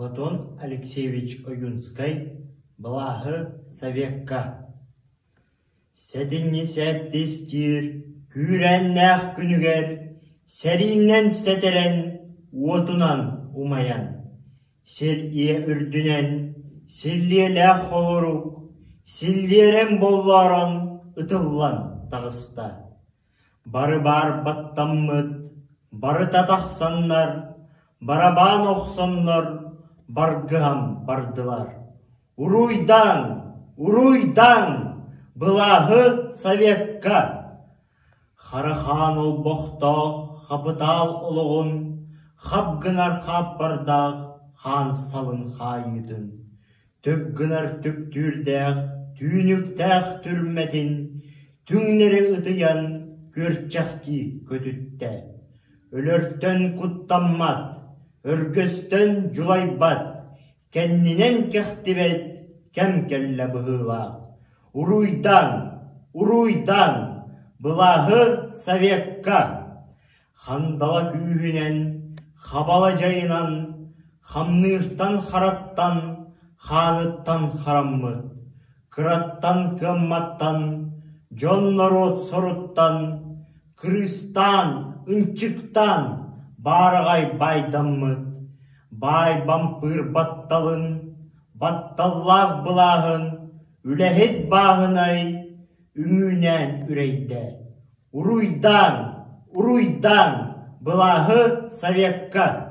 Платон Алексеевич Оюнскай, Былағы Советка. Сәтінне сәттестер, күрәннәқ күнігер, сәриннен сәтерен, отунан умаян. Сәрие үрдінен, сіллелі холырук, сіллерен болларын ытыллан тағыста. Бары бар баттаммыт, бары татақсаннар, барабан оқсаннар, баргам бардылар. Уруйдан, Былағы Советка. Харахан ол боқтақ, хапытал ұлығын, хапгынар хап бардақ, хан салын хайыдын. Төпгынар төптүрдәқ, түйініктәқ түрмәтін, түңнері ұтыян, көрчәқті көтітті. Өлөрттен құттаммат, өргөстен жулайбат, кәннінен кәқтібет, кәм кәлі бұғылақ. Уруйдан, Былағы Советка. Хандала күйінен, хабала жайынан, хамныртан хараттан, ханыттан хараммыт, кыраттан кымматтан, жон народ соруттан, кырыстан, ынчыктан, барығай байдаммыт, бай бампыр батталын, батталлақ бұлағын, үләхет бағынай, үңінен үрейді. Уруйдан, Былағы Советка.